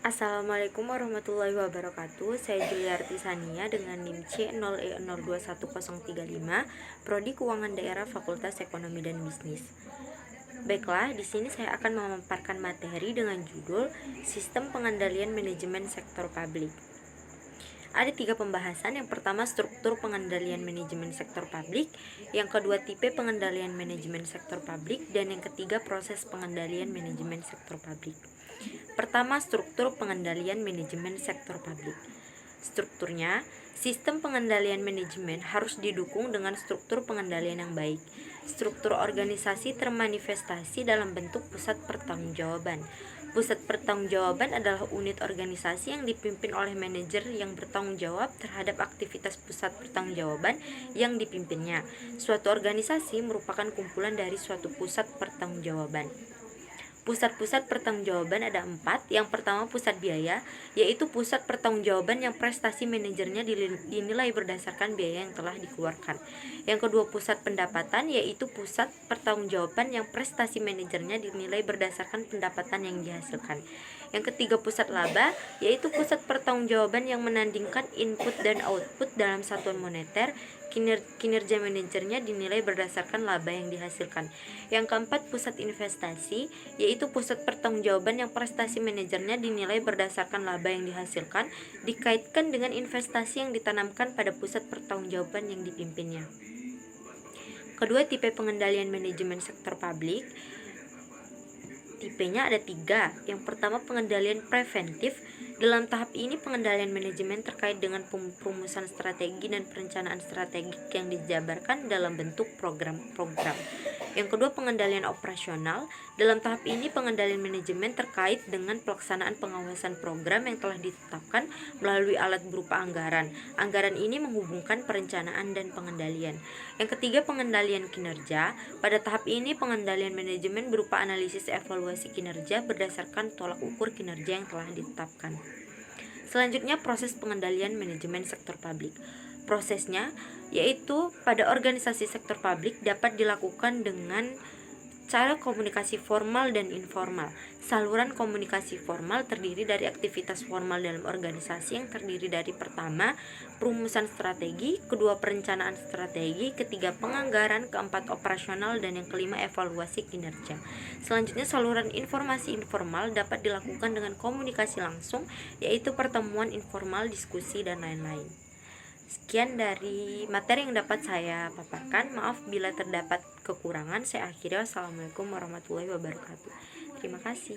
Assalamualaikum warahmatullahi wabarakatuh. Saya Juliarti Sania dengan NIM C0E021035, Prodi Keuangan Daerah Fakultas Ekonomi dan Bisnis. Baiklah, di sini saya akan memaparkan materi dengan judul Sistem Pengendalian Manajemen Sektor Publik. Ada 3 pembahasan. Yang pertama, struktur pengendalian manajemen sektor publik. Yang kedua, tipe pengendalian manajemen sektor publik. Dan yang ketiga, proses pengendalian manajemen sektor publik. Pertama, struktur pengendalian manajemen sektor publik. Strukturnya, sistem pengendalian manajemen harus didukung dengan struktur pengendalian yang baik. Struktur organisasi termanifestasi dalam bentuk pusat pertanggungjawaban. Pusat pertanggungjawaban adalah unit organisasi yang dipimpin oleh manajer yang bertanggung jawab terhadap aktivitas pusat pertanggungjawaban yang dipimpinnya. Suatu organisasi merupakan kumpulan dari suatu pusat pertanggungjawaban. Pusat-pusat pertanggungjawaban ada 4. Yang pertama, pusat biaya, yaitu pusat pertanggungjawaban yang prestasi manajernya dinilai berdasarkan biaya yang telah dikeluarkan. Yang kedua, pusat pendapatan, yaitu pusat pertanggungjawaban yang prestasi manajernya dinilai berdasarkan pendapatan yang dihasilkan. Yang ketiga, pusat laba, yaitu pusat pertanggungjawaban yang menandingkan input dan output dalam satuan moneter. Kinerja manajernya dinilai berdasarkan laba yang dihasilkan. Yang keempat, pusat investasi, yaitu pusat pertanggungjawaban yang prestasi manajernya dinilai berdasarkan laba yang dihasilkan, dikaitkan dengan investasi yang ditanamkan pada pusat pertanggungjawaban yang dipimpinnya. Kedua, tipe pengendalian manajemen sektor publik. Tipenya ada 3. Yang pertama, pengendalian preventif. Dalam tahap ini, pengendalian manajemen terkait dengan perumusan strategi dan perencanaan strategik yang dijabarkan dalam bentuk program-program. Yang kedua, pengendalian operasional. Dalam tahap ini, pengendalian manajemen terkait dengan pelaksanaan pengawasan program yang telah ditetapkan melalui alat berupa anggaran. Anggaran ini menghubungkan perencanaan dan pengendalian. Yang ketiga, pengendalian kinerja. Pada tahap ini, pengendalian manajemen berupa analisis evaluasi kinerja berdasarkan tolak ukur kinerja yang telah ditetapkan. Selanjutnya, proses pengendalian manajemen sektor publik. Prosesnya yaitu pada organisasi sektor publik dapat dilakukan dengan cara komunikasi formal dan informal. Saluran komunikasi formal terdiri dari aktivitas formal dalam organisasi yang terdiri dari pertama, perumusan strategi, kedua, perencanaan strategi, ketiga, penganggaran, keempat, operasional, dan yang kelima, evaluasi kinerja. Selanjutnya, saluran informasi informal dapat dilakukan dengan komunikasi langsung, yaitu pertemuan informal, diskusi, dan lain-lain. Sekian dari materi yang dapat saya paparkan. Maaf bila terdapat kekurangan. Saya akhiri. Wassalamualaikum warahmatullahi wabarakatuh. Terima kasih.